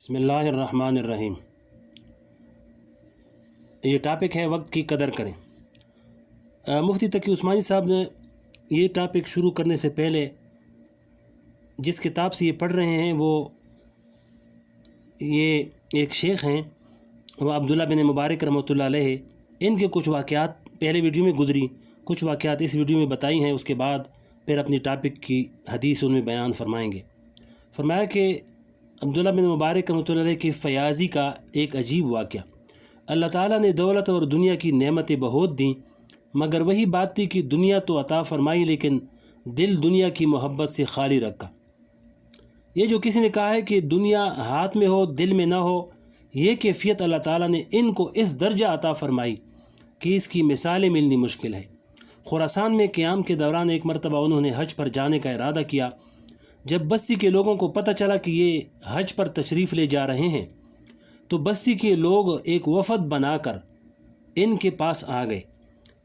بسم اللہ الرحمن الرحیم۔ یہ ٹاپک ہے وقت کی قدر کریں۔ مفتی تقی عثمانی صاحب نے یہ ٹاپک شروع کرنے سے پہلے جس کتاب سے یہ پڑھ رہے ہیں وہ یہ ایک شیخ ہیں، وہ عبداللہ بن مبارک رحمۃ اللہ علیہ، ان کے کچھ واقعات پہلے ویڈیو میں گزری، کچھ واقعات اس ویڈیو میں بتائی ہیں، اس کے بعد پھر اپنی ٹاپک کی حدیث ان میں بیان فرمائیں گے۔ فرمایا کہ عبداللہ بن مبارک رحمۃ اللہ علیہ کی فیاضی کا ایک عجیب واقعہ۔ اللہ تعالیٰ نے دولت اور دنیا کی نعمتیں بہت دیں، مگر وہی بات تھی کہ دنیا تو عطا فرمائی لیکن دل دنیا کی محبت سے خالی رکھا۔ یہ جو کسی نے کہا ہے کہ دنیا ہاتھ میں ہو دل میں نہ ہو، یہ کیفیت اللہ تعالیٰ نے ان کو اس درجہ عطا فرمائی کہ اس کی مثالیں ملنی مشکل ہے۔ خراسان میں قیام کے دوران ایک مرتبہ انہوں نے حج پر جانے کا ارادہ کیا۔ جب بستی کے لوگوں کو پتہ چلا کہ یہ حج پر تشریف لے جا رہے ہیں تو بستی کے لوگ ایک وفد بنا کر ان کے پاس آ گئے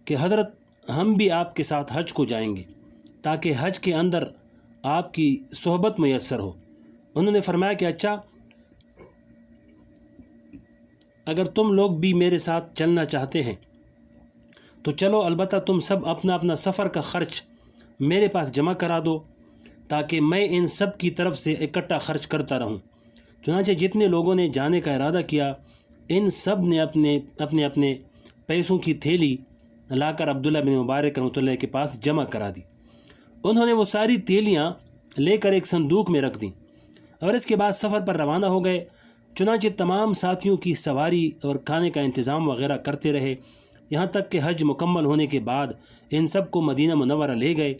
کہ حضرت ہم بھی آپ کے ساتھ حج کو جائیں گے تاکہ حج کے اندر آپ کی صحبت میسر ہو۔ انہوں نے فرمایا کہ اچھا، اگر تم لوگ بھی میرے ساتھ چلنا چاہتے ہیں تو چلو، البتہ تم سب اپنا اپنا سفر کا خرچ میرے پاس جمع کرا دو تاکہ میں ان سب کی طرف سے اکٹھا خرچ کرتا رہوں۔ چنانچہ جتنے لوگوں نے جانے کا ارادہ کیا ان سب نے اپنے اپنے پیسوں کی تھیلی لا کر عبداللہ بن مبارک رحمۃ اللہ کے پاس جمع کرا دی۔ انہوں نے وہ ساری تھیلیاں لے کر ایک صندوق میں رکھ دیں اور اس کے بعد سفر پر روانہ ہو گئے۔ چنانچہ تمام ساتھیوں کی سواری اور کھانے کا انتظام وغیرہ کرتے رہے، یہاں تک کہ حج مکمل ہونے کے بعد ان سب کو مدینہ منورہ لے گئے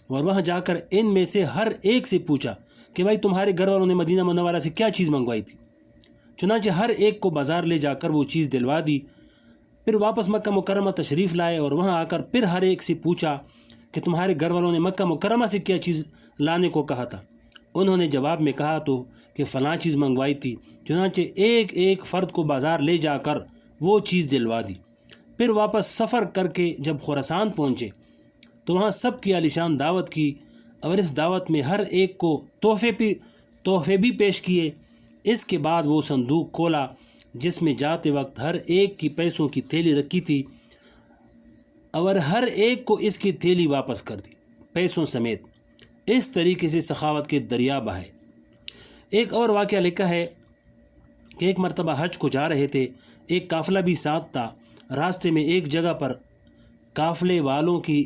اور وہاں جا کر ان میں سے ہر ایک سے پوچھا کہ بھائی تمہارے گھر والوں نے مدینہ منورہ سے کیا چیز منگوائی تھی۔ چنانچہ ہر ایک کو بازار لے جا کر وہ چیز دلوا دی، پھر واپس مکہ مکرمہ تشریف لائے اور وہاں آ کر پھر ہر ایک سے پوچھا کہ تمہارے گھر والوں نے مکہ مکرمہ سے کیا چیز لانے کو کہا تھا۔ انہوں نے جواب میں کہا تو کہ فلاں چیز منگوائی تھی۔ چنانچہ ایک ایک فرد کو بازار لے جا کر وہ چیز دلوا دی۔ پھر واپس سفر کر کے جب خراسان پہنچے تو وہاں سب کی عالیشان دعوت کی اور اس دعوت میں ہر ایک کو تحفے بھی پیش کیے۔ اس کے بعد وہ صندوق کھولا جس میں جاتے وقت ہر ایک کی پیسوں کی تھیلی رکھی تھی اور ہر ایک کو اس کی تھیلی واپس کر دی پیسوں سمیت۔ اس طریقے سے سخاوت کے دریا بہائے۔ ایک اور واقعہ لکھا ہے کہ ایک مرتبہ حج کو جا رہے تھے، ایک قافلہ بھی ساتھ تھا۔ راستے میں ایک جگہ پر قافلے والوں کی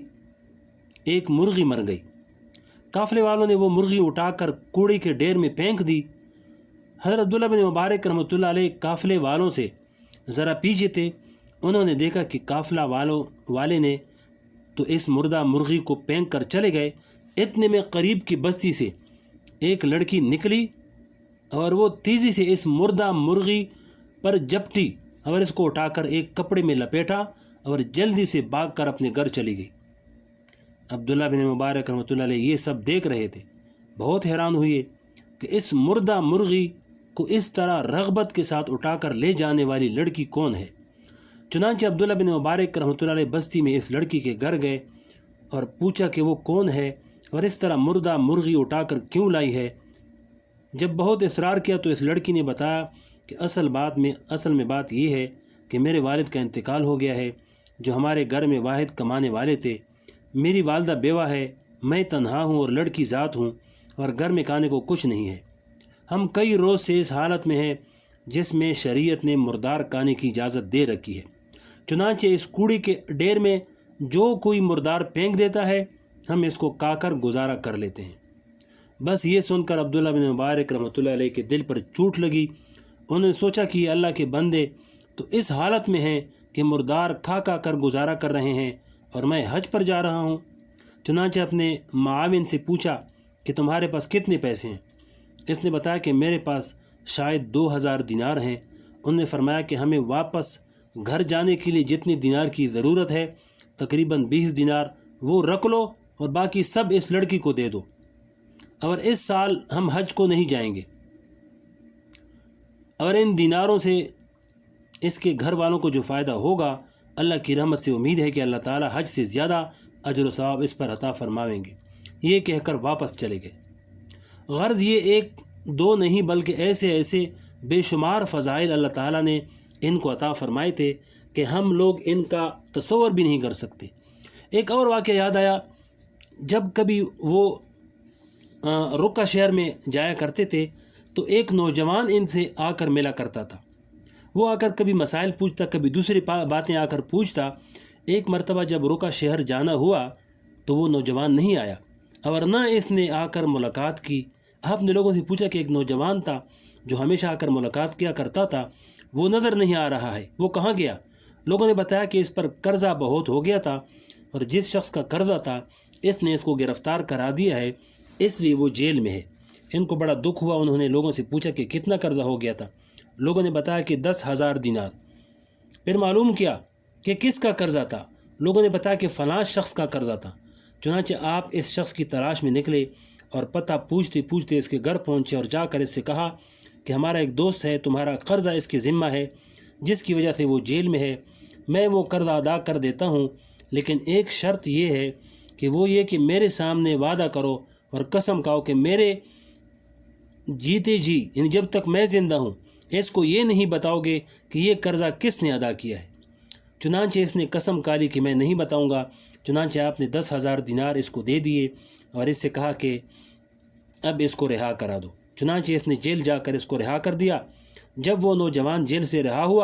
ایک مرغی مر گئی۔ قافلے والوں نے وہ مرغی اٹھا کر کوڑے کے ڈھیر میں پھینک دی۔ حضرت عبداللہ بن مبارک رحمۃ اللہ علیہ قافلے والوں سے ذرا پیچھے تھے۔ انہوں نے دیکھا کہ قافلہ والے نے تو اس مردہ مرغی کو پھینک کر چلے گئے۔ اتنے میں قریب کی بستی سے ایک لڑکی نکلی اور وہ تیزی سے اس مردہ مرغی پر جپٹی اور اس کو اٹھا کر ایک کپڑے میں لپیٹا اور جلدی سے بھاگ کر اپنے گھر چلی گئی۔ عبداللہ بن مبارک رحمۃ اللہ علیہ یہ سب دیکھ رہے تھے، بہت حیران ہوئے کہ اس مردہ مرغی کو اس طرح رغبت کے ساتھ اٹھا کر لے جانے والی لڑکی کون ہے۔ چنانچہ عبداللہ بن مبارک رحمۃ اللہ علیہ بستی میں اس لڑکی کے گھر گئے اور پوچھا کہ وہ کون ہے اور اس طرح مردہ مرغی اٹھا کر کیوں لائی ہے۔ جب بہت اصرار کیا تو اس لڑکی نے بتایا کہ اصل میں بات یہ ہے کہ میرے والد کا انتقال ہو گیا ہے، جو ہمارے گھر میں واحد کمانے والے تھے۔ میری والدہ بیوہ ہے، میں تنہا ہوں اور لڑکی ذات ہوں اور گھر میں کھانے کو کچھ نہیں ہے۔ ہم کئی روز سے اس حالت میں ہیں جس میں شریعت نے مردار کھانے کی اجازت دے رکھی ہے۔ چنانچہ اس کوڑے کے ڈھیر میں جو کوئی مردار پھینک دیتا ہے ہم اس کو کھا کر گزارا کر لیتے ہیں۔ بس یہ سن کر عبداللہ بن مبارک رحمۃ اللہ علیہ کے دل پر چوٹ لگی۔ انہوں نے سوچا کہ یہ اللہ کے بندے تو اس حالت میں ہیں کہ مردار کھا کر گزارا کر رہے ہیں اور میں حج پر جا رہا ہوں۔ چنانچہ اپنے معاون سے پوچھا کہ تمہارے پاس کتنے پیسے ہیں؟ اس نے بتایا کہ میرے پاس شاید 2000 دینار ہیں۔ انہوں نے فرمایا کہ ہمیں واپس گھر جانے کے لیے جتنی دینار کی ضرورت ہے تقریباً 20 دینار وہ رکھ لو اور باقی سب اس لڑکی کو دے دو، اور اس سال ہم حج کو نہیں جائیں گے، اور ان دیناروں سے اس کے گھر والوں کو جو فائدہ ہوگا اللہ کی رحمت سے امید ہے کہ اللہ تعالیٰ حج سے زیادہ اجر و ثواب اس پر عطا فرمائیں گے۔ یہ کہہ کر واپس چلے گئے۔ غرض یہ ایک دو نہیں بلکہ ایسے بے شمار فضائل اللہ تعالیٰ نے ان کو عطا فرمائے تھے کہ ہم لوگ ان کا تصور بھی نہیں کر سکتے۔ ایک اور واقعہ یاد آیا، جب کبھی وہ رقہ شہر میں جایا کرتے تھے تو ایک نوجوان ان سے آ کر ملا کرتا تھا۔ وہ آ کر کبھی مسائل پوچھتا، کبھی دوسری باتیں آ کر پوچھتا۔ ایک مرتبہ جب رقہ شہر جانا ہوا تو وہ نوجوان نہیں آیا، اور نہ اس نے آ کر ملاقات کی۔ آپ نے لوگوں سے پوچھا کہ ایک نوجوان تھا جو ہمیشہ آ کر ملاقات کیا کرتا تھا، وہ نظر نہیں آ رہا ہے، وہ کہاں گیا؟ لوگوں نے بتایا کہ اس پر قرضہ بہت ہو گیا تھا، اور جس شخص کا قرضہ تھا اس نے اس کو گرفتار کرا دیا ہے، اس لیے وہ جیل میں ہے۔ ان کو بڑا دکھ ہوا، انہوں نے لوگوں سے پوچھا کہ کتنا قرضہ ہو گیا تھا؟ لوگوں نے بتایا کہ 10,000 دینار۔ پھر معلوم کیا کہ کس کا قرضہ تھا؟ لوگوں نے بتایا کہ فلاں شخص کا قرضہ تھا۔ چنانچہ آپ اس شخص کی تلاش میں نکلے اور پتہ پوچھتے پوچھتے اس کے گھر پہنچے اور جا کر اس سے کہا کہ ہمارا ایک دوست ہے، تمہارا قرضہ اس کے ذمہ ہے، جس کی وجہ سے وہ جیل میں ہے۔ میں وہ قرضہ ادا کر دیتا ہوں، لیکن ایک شرط یہ ہے کہ وہ یہ کہ میرے سامنے وعدہ کرو اور قسم کھاؤ کہ میرے جیتے جی، یعنی جب تک میں زندہ ہوں، اس کو یہ نہیں بتاؤ گے کہ یہ قرضہ کس نے ادا کیا ہے۔ چنانچہ اس نے قسم کھا لی کہ میں نہیں بتاؤں گا۔ چنانچہ آپ نے 10,000 دینار اس کو دے دیے اور اس سے کہا کہ اب اس کو رہا کرا دو۔ چنانچہ اس نے جیل جا کر اس کو رہا کر دیا۔ جب وہ نوجوان جیل سے رہا ہو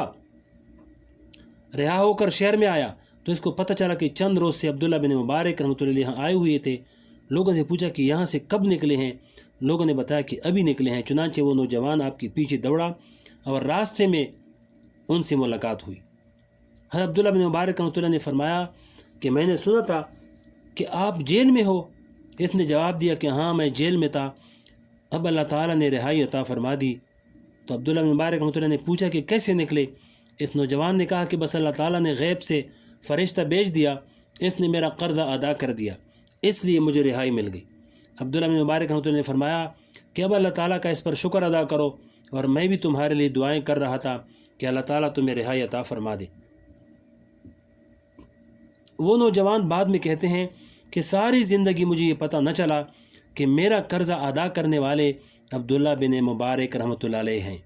کر شہر میں آیا تو اس کو پتہ چلا کہ چند روز سے عبداللہ بن مبارک رحمۃ اللہ علیہ یہاں آئے ہوئے تھے۔ لوگوں سے پوچھا کہ یہاں سے کب نکلے ہیں؟ لوگوں نے بتایا کہ ابھی نکلے ہیں۔ چنانچہ وہ نوجوان آپ کے پیچھے دوڑا اور راستے میں ان سے ملاقات ہوئی۔ حضرت عبداللہ بن مبارک رحمۃ اللہ نے فرمایا کہ میں نے سنا تھا کہ آپ جیل میں ہو۔ اس نے جواب دیا کہ ہاں، میں جیل میں تھا، اب اللہ تعالیٰ نے رہائی عطا فرما دی۔ تو عبداللہ بن مبارک رحمۃ اللہ نے پوچھا کہ کیسے نکلے؟ اس نوجوان نے کہا کہ بس اللہ تعالیٰ نے غیب سے فرشتہ بھیج دیا، اس نے میرا قرضہ ادا کر دیا، اس لیے مجھے رہائی مل گئی۔ عبداللہ بن مبارک رحمۃ اللہ نے فرمایا کہ اب اللہ تعالیٰ کا اس پر شکر ادا کرو، اور میں بھی تمہارے لیے دعائیں کر رہا تھا کہ اللہ تعالیٰ تمہیں رہائی عطا فرما دے۔ وہ نوجوان بعد میں کہتے ہیں کہ ساری زندگی مجھے یہ پتہ نہ چلا کہ میرا قرضہ ادا کرنے والے عبداللہ بن مبارک رحمۃ اللہ علیہ ہیں۔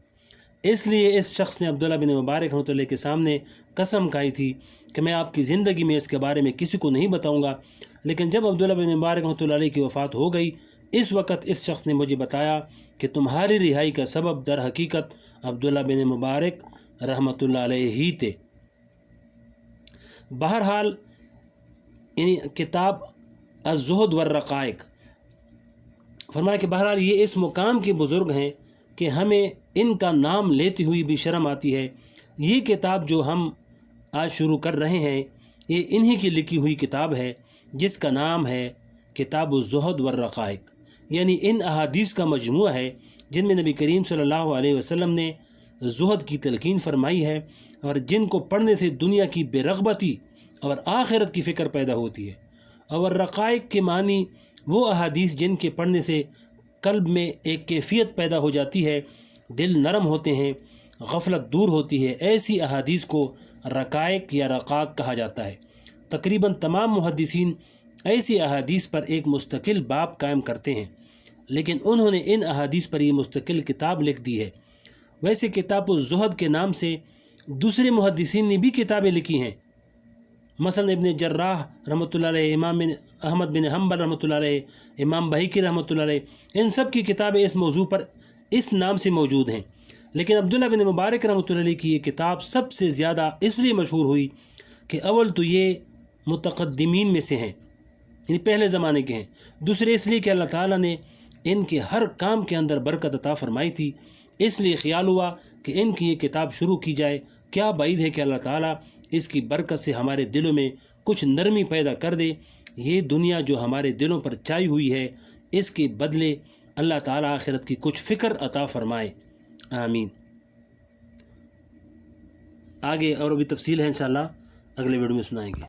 اس لیے اس شخص نے عبداللہ بن مبارک رحمۃ اللہ کے سامنے قسم کھائی تھی کہ میں آپ کی زندگی میں اس کے بارے میں کسی کو نہیں بتاؤں گا۔ لیکن جب عبداللہ بن مبارک رحمۃ اللہ علیہ کی وفات ہو گئی، اس وقت اس شخص نے مجھے بتایا کہ تمہاری رہائی کا سبب در حقیقت عبداللہ بن مبارک رحمۃ اللہ علیہ ہی تھے۔ بہرحال یعنی کتاب الزہد والرقائق فرمایا کہ بہرحال یہ اس مقام کے بزرگ ہیں کہ ہمیں ان کا نام لیتے ہوئی بھی شرم آتی ہے۔ یہ کتاب جو ہم آج شروع کر رہے ہیں، یہ انہی کی لکھی ہوئی کتاب ہے، جس کا نام ہے کتاب الزہد والرقائق، یعنی ان احادیث کا مجموعہ ہے جن میں نبی کریم صلی اللہ علیہ وسلم نے زہد کی تلقین فرمائی ہے، اور جن کو پڑھنے سے دنیا کی بے رغبتی اور آخرت کی فکر پیدا ہوتی ہے۔ اور رقائق کے معنی وہ احادیث جن کے پڑھنے سے قلب میں ایک کیفیت پیدا ہو جاتی ہے، دل نرم ہوتے ہیں، غفلت دور ہوتی ہے، ایسی احادیث کو رقائق یا رقاق کہا جاتا ہے۔ تقریباً تمام محدثین ایسی احادیث پر ایک مستقل باب قائم کرتے ہیں، لیکن انہوں نے ان احادیث پر یہ مستقل کتاب لکھ دی ہے۔ ویسے کتاب الزہد کے نام سے دوسرے محدثین نے بھی کتابیں لکھی ہیں، مثلا ابن جراح رحمۃ اللہ علیہ، امام بن احمد بن حنبل رحمۃ اللہ علیہ، امام بہقی رحمۃ اللہ علیہ، ان سب کی کتابیں اس موضوع پر اس نام سے موجود ہیں۔ لیکن عبداللہ بن مبارک رحمۃ اللہ علیہ کی یہ کتاب سب سے زیادہ اس لیے مشہور ہوئی کہ اول تو یہ متقدمین میں سے ہیں، یعنی پہلے زمانے کے ہیں، دوسرے اس لیے کہ اللہ تعالیٰ نے ان کے ہر کام کے اندر برکت عطا فرمائی تھی، اس لیے خیال ہوا کہ ان کی یہ کتاب شروع کی جائے۔ کیا بعید ہے کہ اللہ تعالیٰ اس کی برکت سے ہمارے دلوں میں کچھ نرمی پیدا کر دے۔ یہ دنیا جو ہمارے دلوں پر چھائی ہوئی ہے، اس کے بدلے اللہ تعالیٰ آخرت کی کچھ فکر عطا فرمائے، آمین۔ آگے اور بھی تفصیل ہے انشاءاللہ اگلے ویڈیو میں سنائیں گے۔